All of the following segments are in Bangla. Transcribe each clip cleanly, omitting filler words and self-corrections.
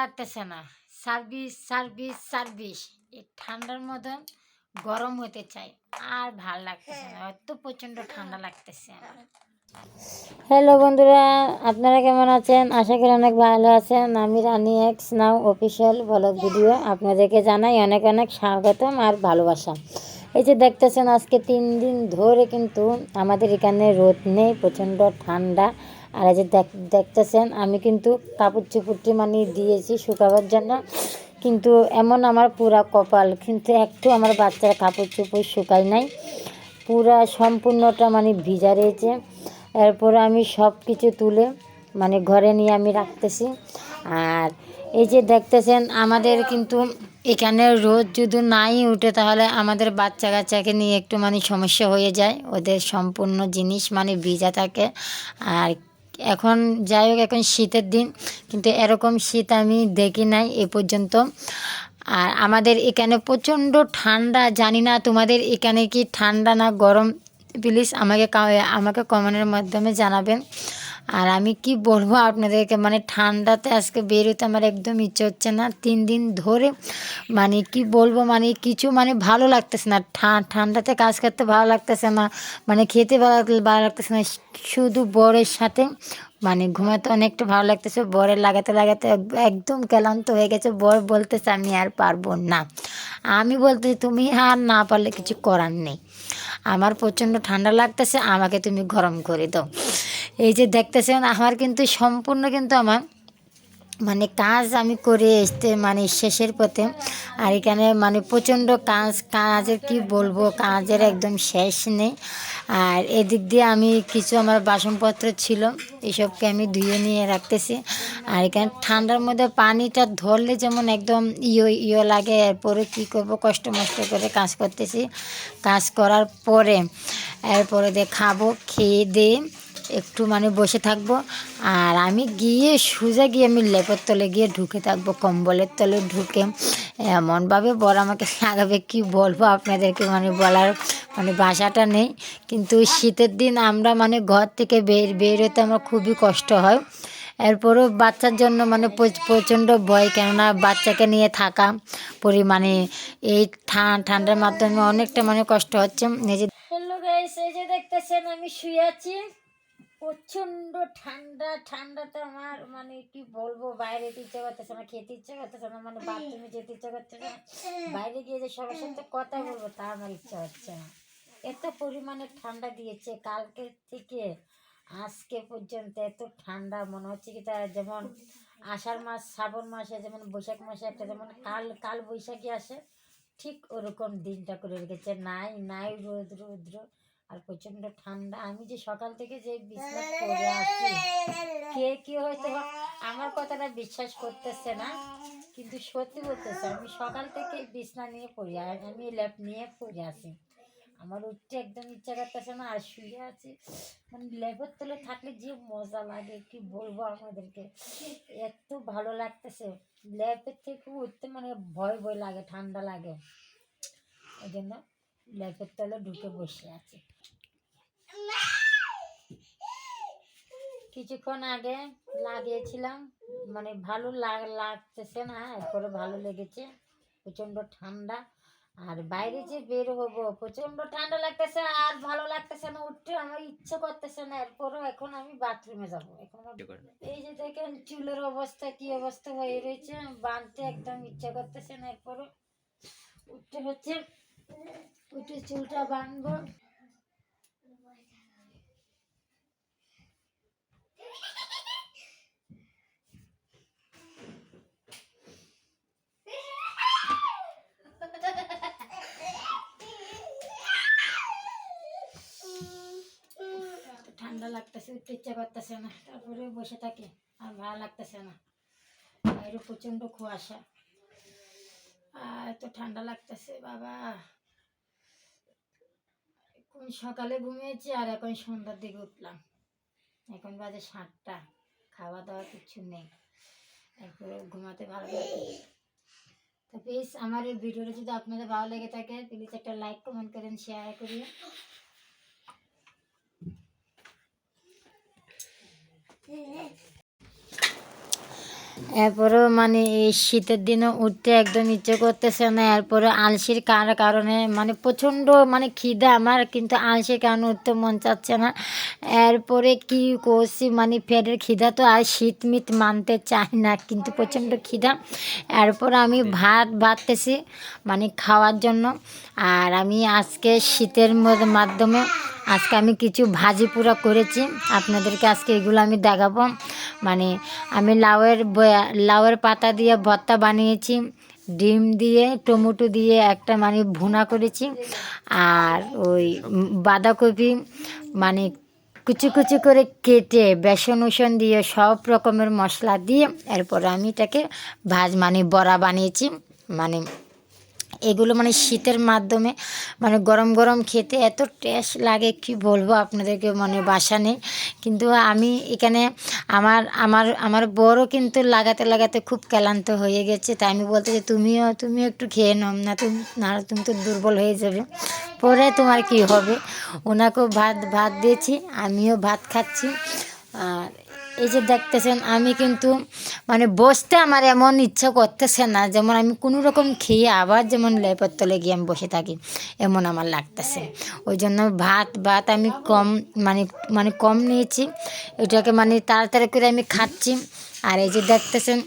লাগতেছে না। Service service service. এই ঠান্ডার মতন গরম হতে চাই, আর ভাল লাগতেছে না, এত প্রচণ্ড ঠান্ডা লাগতেছে আমার। হ্যালো বন্ধুরা, আপনারা কেমন আছেন? আশা করি অনেক ভালো আছেন। আমি রানী এক্স নাও অফিসিয়াল ব্লগ ভিডিও আপনাদেরকে জানাই অনেক অনেক স্বাগতম আর ভালোবাসা। এই যে দেখতেছেন, আজকে 3 দিন ধরে কিন্তু আমাদের এখানে রোদ নেই, প্রচণ্ড ঠান্ডা। আর এই যে দেখতেছেন, আমি কিন্তু কাপড় চুপড়টি মানে দিয়েছি শুকাবার জন্য, কিন্তু এমন আমার পুরা কপাল, কিন্তু একটু আমার বাচ্চার কাপড় চুপড় শুকায় নাই, পুরা সম্পূর্ণটা মানে ভিজা রয়েছে। এরপরে আমি সব কিছু তুলে মানে ঘরে নিয়ে আমি রাখতেছি। আর এই যে দেখতেছেন, আমাদের কিন্তু এখানে রোদ যদি নাই উঠে তাহলে আমাদের বাচ্চা কাচ্চাকে নিয়ে একটু মানে সমস্যা হয়ে যায়, ওদের সম্পূর্ণ জিনিস মানে ভিজা থাকে। আর এখন যাই হোক, এখন শীতের দিন, কিন্তু এরকম শীত আমি দেখি নাই এ পর্যন্ত। আর আমাদের এখানে প্রচণ্ড ঠান্ডা, জানি না তোমাদের এখানে কি ঠান্ডা না গরম, প্লিজ আমাকে কমেন্টের মাধ্যমে জানাবেন। আর আমি কি বলবো আপনাদেরকে, মানে ঠান্ডাতে আজকে বেরোতে আমার একদম ইচ্ছে হচ্ছে না 3 দিন ধরে। মানে কি বলবো, মানে কিছু মানে ভালো লাগতেছে না, ঠান্ডাতে কাজ করতে ভালো লাগতেছে না, মানে খেতে ভালো লাগতেছে না। শুধু বরের সাথে মানে ঘুমাতে অনেকটা ভালো লাগতেছে, বরের লাগাতে লাগাতে একদম ক্লান্ত হয়ে গেছে। বর বলতেছে আমি আর পারবো না, আমি বলতেছি তুমি আর না পারলে কিছু করার নেই, আমার প্রচণ্ড ঠান্ডা লাগতেছে, আমাকে তুমি গরম করে দাও। এই যে দেখতেছেন, আমার কিন্তু সম্পূর্ণ কিন্তু আমার মানে কাজ আমি করে আসতে মানে শেষের পথে। আর এখানে মানে প্রচণ্ড কাজের কি বলবো, কাজের একদম শেষ নেই। আর এদিক দিয়ে আমি কিছু আমার বাসনপত্র ছিল, এসবকে আমি ধুয়ে নিয়ে রাখতেছি। আর এখানে ঠান্ডার মধ্যে পানিটা ধরলে যেমন একদম ইয়ো লাগে, এরপরে কী করবো, কষ্ট মষ্ট করে কাজ করতেছি। কাজ করার পরে এরপরে দিয়ে খাবো, খেয়ে দিয়ে একটু মানে বসে থাকবো। আর আমি গিয়ে সোজা গিয়ে আমি লেপের তলে গিয়ে ঢুকে থাকবো, কম্বলের তলে ঢুকে এমনভাবে বর আমাকে লাগাবে কি বলবো আপনাদেরকে, মানে বলার মানে ভাষাটা নেই। কিন্তু শীতের দিন আমরা মানে ঘর থেকে বেরোতে আমার খুবই কষ্ট হয়। এরপরও বাচ্চার জন্য মানে প্রচণ্ড ভয়, কেননা বাচ্চাকে নিয়ে থাকা পরিমাণে এই ঠান্ডার মাধ্যমে অনেকটা মানে কষ্ট হচ্ছে। নিজে হ্যালো গাইস, এই যে দেখতেছেন আমি শুয়ে আছি, প্রচণ্ড ঠান্ডাতে আমার মানে কি বলবো, বাইরে যেতে ইচ্ছে করতেছে না, খেতে ইচ্ছে করতেছে না, মানে বাথরুমে যেতে ইচ্ছে করতেছে না, বাইরে গিয়ে যে সবার সাথে কথা বলবো তা আমার ইচ্ছা হচ্ছে না। এত পরিমাণে ঠান্ডা দিয়েছে কালকে থেকে আজকে পর্যন্ত, এত ঠান্ডা মনে হচ্ছে কি তা যেমন আষাঢ় মাস শ্রাবণ মাসে যেমন বৈশাখ মাসে একটা যেমন কাল বৈশাখী আসে, ঠিক ওরকম দিনটা করে রেখেছে। নাই রৌদ্র আর প্রচণ্ড ঠান্ডা। আমি যে সকাল থেকে যে বিছানা পড়ে আছি, কি হয়তো আমার কথাটা বিশ্বাস করতেছে না, কিন্তু সত্যি বলতেছে, আমি সকাল থেকে বিছনা নিয়ে পড়ে আমি ল্যাপ নিয়ে পড়ে আছি, আমার উঠতে একদম ইচ্ছা করতেছে না, আর শুয়ে আছি। মানে লেপের তলে থাকলে যে মজা লাগে কি বলবো আমাদেরকে, এত ভালো লাগতেছে। ল্যাপের থেকে উঠতে মানে ভয় ভয় লাগে, ঠান্ডা লাগে, ওই জন্য ল্যাপের তলে ঢুকে বসে আছি। কিছুক্ষণ আগে লাগিয়েছিলাম, মানে ভালো লাগতেছে না, এরপরে ভালো লেগেছে। প্রচণ্ড ঠান্ডা, আর বাইরে যে বের হবো প্রচণ্ড ঠান্ডা লাগতেছে, আর ভালো লাগতেছে না, উঠতে আমার ইচ্ছে করতেছে না। এরপরও এখন আমি বাথরুমে যাবো। এখন এই যে দেখেন চুলের অবস্থা কি অবস্থা হয়ে রয়েছে, বাঁধতে একদম ইচ্ছা করতেছে না, এরপরও উঠতে হচ্ছে, উঠে চুলটা বাঁধবো। ঠান্ডা লাগতেছে, উঠতে ইচ্ছা করতেছে না, তারপরে বসে থাকি, আর ভালো লাগতেছে না। বাইরে প্রচণ্ড কুয়াশা, আর এত ঠান্ডা লাগতেছে বাবা। এখন সকালে ঘুমিয়েছি আর এখন সন্ধ্যার দিকে উঠলাম, এখন বাজে 7টা, খাওয়া দাওয়া কিছু নেই, এরপরে ঘুমাতে ভালো লাগে। তো প্লিজ আমার এই ভিডিওটা যদি আপনাদের ভালো লেগে থাকে, প্লিজ একটা লাইক কমেন্ট করেন, শেয়ার করিয়ে। এরপরেও মানে এই শীতের দিনে উঠতে একদম ইচ্ছে করতেছে না। এরপরে আলসির কারণে মানে প্রচণ্ড মানে খিদা আমার, কিন্তু আলসির কারণে উঠতে মন চাচ্ছে না। এরপরে কি করছি মানে পেটের খিদা তো আর শীত মিত মানতে চায় না, কিন্তু প্রচণ্ড খিদা। এরপর আমি ভাত বাড়তেছি মানে খাওয়ার জন্য। আর আমি আজকে শীতের মাধ্যমে আজকে আমি কিছু ভাজি পোড়া করেছি, আপনাদেরকে আজকে এগুলো আমি দেখাবো। মানে আমি লাউয়ের পাতা দিয়ে ভর্তা বানিয়েছি, ডিম দিয়ে টমেটো দিয়ে একটা মানে ভুনা করেছি, আর ওই বাঁধাকপি মানে কুচি কুচি করে কেটে বেসন উসন দিয়ে সব রকমের মশলা দিয়ে এরপরে আমি এটাকে মানে বড়া বানিয়েছি। মানে এগুলো মানে শীতের মাধ্যমে মানে গরম গরম খেতে এত টেস্ট লাগে কি বলবো আপনাদেরকে, মানে বাসা নেই। কিন্তু আমি এখানে আমার আমার আমার বড়ও কিন্তু লাগাতে খুব ক্লান্ত হয়ে গেছে, তাই আমি বলতে যে তুমিও একটু খেয়ে নাও না, তুমি তো দুর্বল হয়ে যাবে, পরে তোমার কি হবে। ওনাকেও ভাত দিয়েছি, আমিও ভাত খাচ্ছি। আর এই যে দেখতেছেন আমি কিন্তু মানে বসতে আমার এমন ইচ্ছা করতেছে না, যেমন আমি কোনো রকম খেয়ে আবার যেমন লেপের তলে গিয়ে আমি বসে থাকি এমন আমার লাগতেছে। ওই জন্য ভাত আমি কম মানে মানে কম নিয়েছি, এটাকে মানে তাড়াতাড়ি করে আমি খাচ্ছি। আর এই যে দেখতেছেন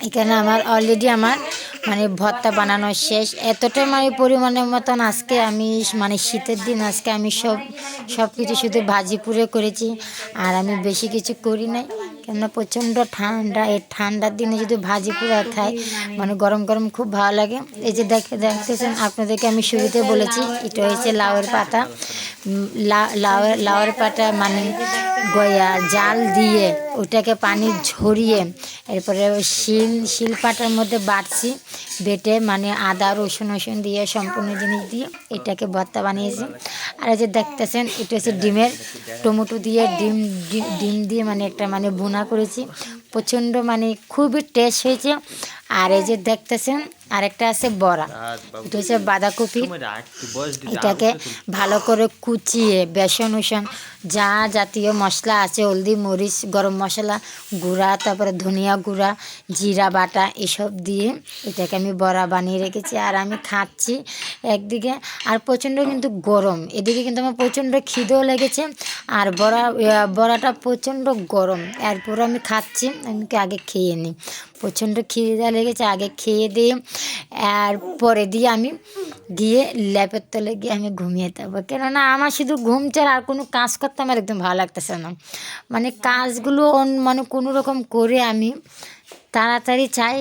এখানে আমার অলরেডি আমার মানে ভর্তা বানানো শেষ, এতটা মানে পরিমাণের মতন আজকে আমি মানে শীতের দিন আজকে আমি সব কিছু শুধু ভাজি পুড়ে করেছি, আর আমি বেশি কিছু করি নাই, কেননা প্রচণ্ড ঠান্ডা, এই ঠান্ডার দিনে যদি ভাজি পোড়া খাই মানে গরম গরম খুব ভালো লাগে। এই যে দেখতেছেন আপনাদেরকে আমি শুরুতে বলেছি এটা হচ্ছে লাউয়ের পাতা। লাউয়ের পাতা মানে জাল দিয়ে ওটাকে পানি ঝরিয়ে এরপরে শিলপাটার মধ্যে বাটছি, বেটে মানে আদা রসুন দিয়ে সম্পূর্ণ জিনিস দিয়ে এটাকে ভর্তা বানিয়েছি। আর এই যে দেখতেছেন এটা হচ্ছে টমেটো দিয়ে ডিম দিয়ে মানে একটা মানে বোনা করেছি, প্রচণ্ড মানে খুবই টেস্ট হয়েছে। আর এই যে দেখতেছেন আরেকটা আছে বড়া, এটা হচ্ছে বাঁধাকপি, এটাকে ভালো করে কুচিয়ে বেসন যা জাতীয় মশলা আছে হলদি মরিচ গরম মশলা গুঁড়া, তারপরে ধনিয়া গুঁড়া জিরা বাটা এসব দিয়ে এটাকে আমি বড়া বানিয়ে রেখেছি। আর আমি খাচ্ছি একদিকে, আর প্রচণ্ড কিন্তু গরম, এদিকে কিন্তু আমার প্রচণ্ড খিদেও লেগেছে, আর বড়াটা প্রচণ্ড গরম। এরপর আমি খাচ্ছি, আমি আগে খেয়ে নিই, প্রচণ্ড খিদে লেগেছে, আগে খেয়ে দিয়ে আর পরে দিয়ে আমি গিয়ে ল্যাপের তলে গিয়ে আমি ঘুমিয়ে থাকবো, কেননা আমার শুধু ঘুম ছাড়া আর কোনো কাজ করতে আমার একদম ভালো লাগতেছে না। মানে কাজগুলো মানে কোনো রকম করে আমি তাড়াতাড়ি চাই